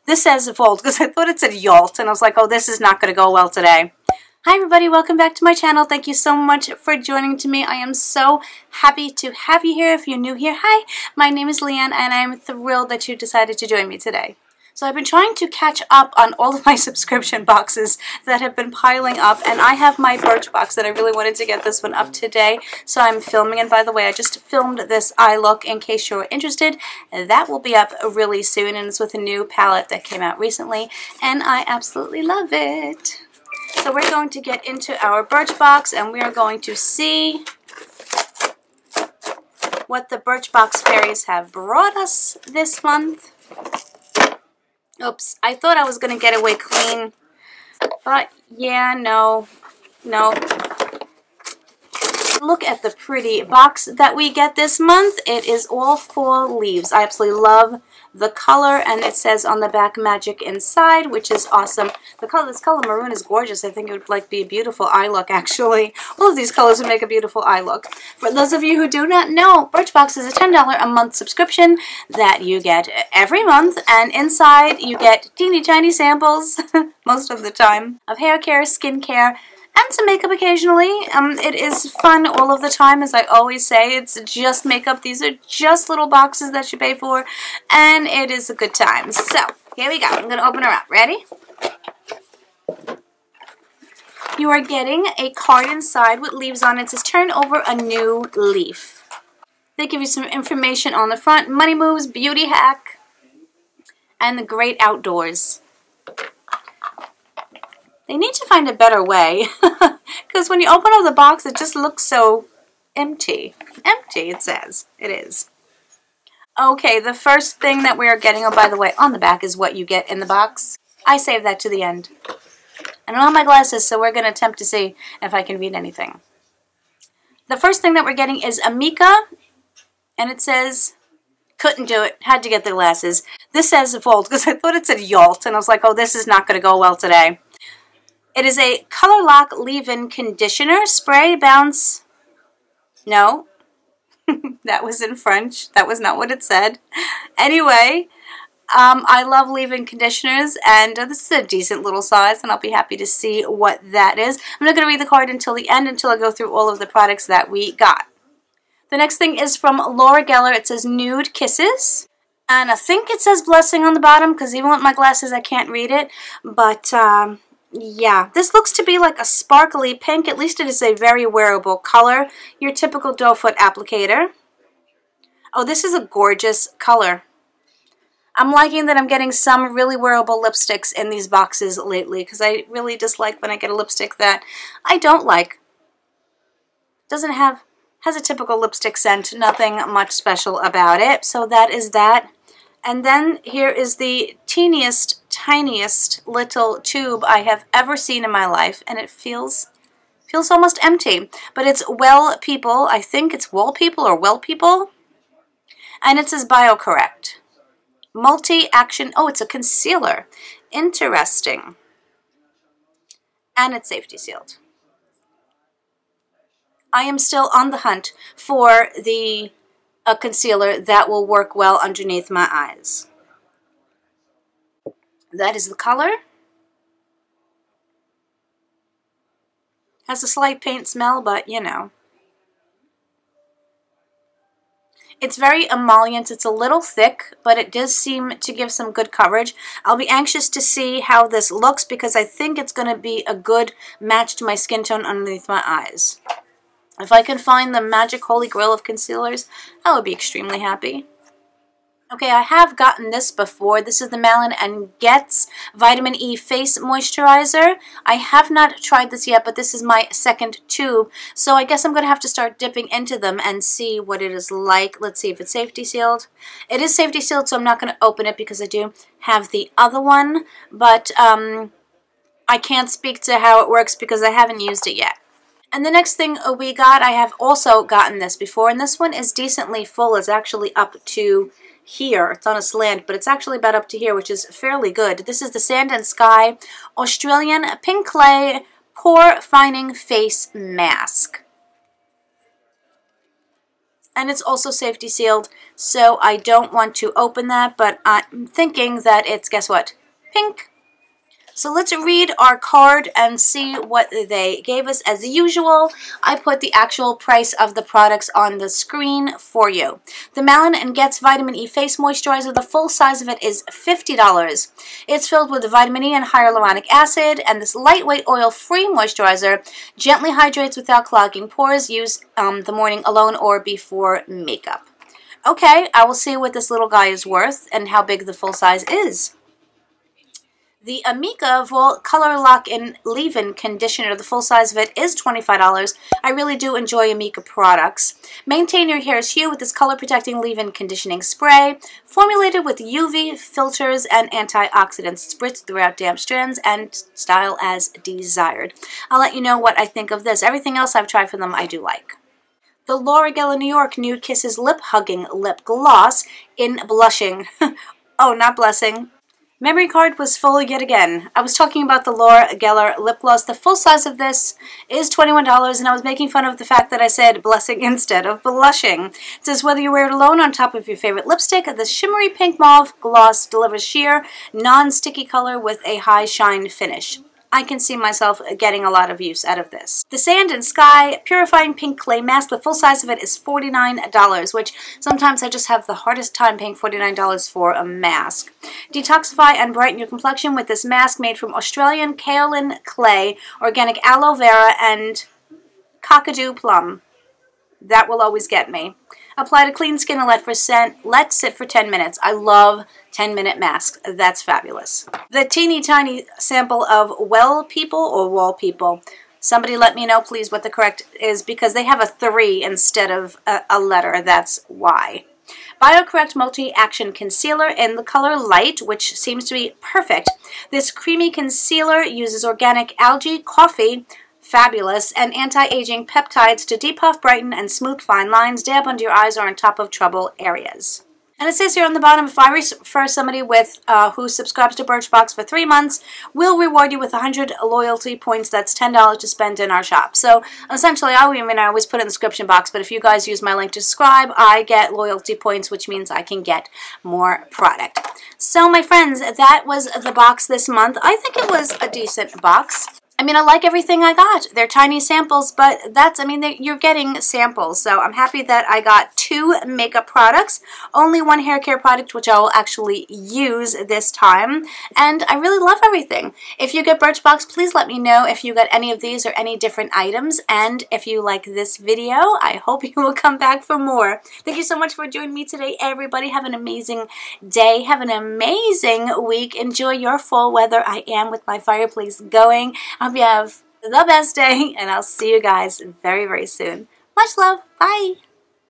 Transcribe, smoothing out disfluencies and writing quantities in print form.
This says Volt because I thought it said Yalt, and I was like, oh, this is not going to go well today. Hi everybody, welcome back to my channel. Thank you so much for joining me. I am so happy to have you here. If you're new here, hi, my name is Leanne and I'm thrilled that you decided to join me today. So I've been trying to catch up on all of my subscription boxes that have been piling up, and I have my Birchbox that I really wanted to get this one up today, so I'm filming. And by the way, I just filmed this eye look in case you're interested. That will be up really soon, and it's with a new palette that came out recently, and I absolutely love it. So we're going to get into our Birchbox and we are going to see what the Birchbox fairies have brought us this month. Oops, I thought I was going to get away clean, but yeah, no. Look at the pretty box that we get this month. It is all fall leaves. I absolutely love the color, and it says on the back magic inside, which is awesome. This color maroon is gorgeous. I think it would be a beautiful eye look, actually. All of these colors would make a beautiful eye look. For those of you who do not know, Birchbox is a $10 a month subscription that you get every month, and inside you get teeny tiny samples, most of the time, of hair care, skin care, and some makeup occasionally. It is fun all of the time, as I always say. It's just makeup. These are just little boxes that you pay for, and it is a good time. So, here we go. I'm going to open her up. Ready? You are getting a card inside with leaves on it. It says, turn over a new leaf. They give you some information on the front. Money moves, beauty hack, and the great outdoors. They need to find a better way, because when you open up the box, it just looks so empty. Empty, it says. It is. Okay, the first thing that we are getting, oh, by the way, on the back is what you get in the box. I saved that to the end. I don't have my glasses, so we're going to attempt to see if I can read anything. The first thing that we're getting is Amica, and it says, couldn't do it, had to get the glasses. This says Volt, because I thought it said Yalt, and I was like, oh, this is not going to go well today. It is a Color Lock Leave-In Conditioner Spray Bounce. No, that was in French. That was not what it said. Anyway, I love leave-in conditioners, and this is a decent little size, and I'll be happy to see what that is. I'm not going to read the card until the end, until I go through all of the products that we got. The next thing is from Laura Geller. It says Nude Kisses. And I think it says Blessing on the bottom, because even with my glasses I can't read it. But, yeah, this looks to be like a sparkly pink. At least it is a very wearable color. Your typical doe foot applicator. Oh, this is a gorgeous color. I'm liking that I'm getting some really wearable lipsticks in these boxes lately, because I really dislike when I get a lipstick that I don't like. Doesn't have, has a typical lipstick scent, nothing much special about it. So that is that. And then here is the teeniest, tiniest little tube I have ever seen in my life, and it feels almost empty. But it's Well People. I think it's Well People or Well People. And it says BioCorrect. Multi-action. Oh, it's a concealer. Interesting. And it's safety sealed. I am still on the hunt for a concealer that will work well underneath my eyes. That is the color. Has a slight paint smell, but you know. It's very emollient. It's a little thick, but it does seem to give some good coverage. I'll be anxious to see how this looks, because I think it's going to be a good match to my skin tone underneath my eyes. If I can find the magic holy grail of concealers, I would be extremely happy. Okay, I have gotten this before. This is the Malin & Getz Vitamin E Face Moisturizer. I have not tried this yet, but this is my second tube. So I guess I'm going to have to start dipping into them and see what it is like. Let's see if it's safety sealed. It is safety sealed, so I'm not going to open it because I do have the other one. But I can't speak to how it works because I haven't used it yet. And the next thing we got, I have also gotten this before, and this one is decently full. It's actually up to here. It's on a slant, but it's actually about up to here, which is fairly good. This is the Sand and Sky Australian Pink Clay Pore Fining Face Mask. And it's also safety sealed, so I don't want to open that, but I'm thinking that it's, guess what, pink. So let's read our card and see what they gave us. As usual, I put the actual price of the products on the screen for you. The Malin and Getz Vitamin E Face Moisturizer, the full size of it is $50. It's filled with vitamin E and hyaluronic acid, and this lightweight oil-free moisturizer gently hydrates without clogging pores. Use the morning alone or before makeup. Okay, I will see what this little guy is worth and how big the full size is. The Amika Vol Color Lock-In Leave-In Conditioner, the full size of it is $25. I really do enjoy Amika products. Maintain your hair's hue with this color-protecting leave-in conditioning spray, formulated with UV filters and antioxidants, spritz throughout damp strands and style as desired. I'll let you know what I think of this. Everything else I've tried from them I do like. The Laura Geller New York Nude Kisses Lip Hugging Lip Gloss in Blushing. Oh, not blessing. Memory card was full yet again. I was talking about the Laura Geller lip gloss. The full size of this is $21, and I was making fun of the fact that I said blessing instead of blushing. It says whether you wear it alone on top of your favorite lipstick, the shimmery pink mauve gloss delivers sheer, non-sticky color with a high shine finish. I can see myself getting a lot of use out of this. The Sand and Sky Purifying Pink Clay Mask, the full size of it is $49, which sometimes I just have the hardest time paying $49 for a mask. Detoxify and brighten your complexion with this mask made from Australian kaolin clay, organic aloe vera, and cockadoo plum. That will always get me. Apply to clean skin and let sit for 10 minutes. I love 10-minute masks. That's fabulous. The teeny tiny sample of Well People or Wall People. Somebody let me know, please, what the correct is, because they have a 3 instead of a letter. That's why. BioCorrect Multi-Action Concealer in the color Light, which seems to be perfect. This creamy concealer uses organic algae, coffee, fabulous, and anti-aging peptides to depuff, brighten, and smooth fine lines, dab under your eyes or on top of trouble areas. And it says here on the bottom, if I refer somebody with who subscribes to Birchbox for 3 months, we'll reward you with 100 loyalty points. That's $10 to spend in our shop. So essentially, I always put it in the description box, but if you guys use my link to subscribe, I get loyalty points, which means I can get more product. So my friends, that was the box this month. I think it was a decent box. I mean, I like everything I got. They're tiny samples, but that's, I mean, you're getting samples. So I'm happy that I got 2 makeup products, only 1 hair care product, which I will actually use this time. And I really love everything. If you get Birchbox, please let me know if you got any of these or any different items. And if you like this video, I hope you will come back for more. Thank you so much for joining me today, everybody. Have an amazing day. Have an amazing week. Enjoy your fall weather. I am with my fireplace going. I hope you have the best day, and I'll see you guys very, very soon. Much love. Bye.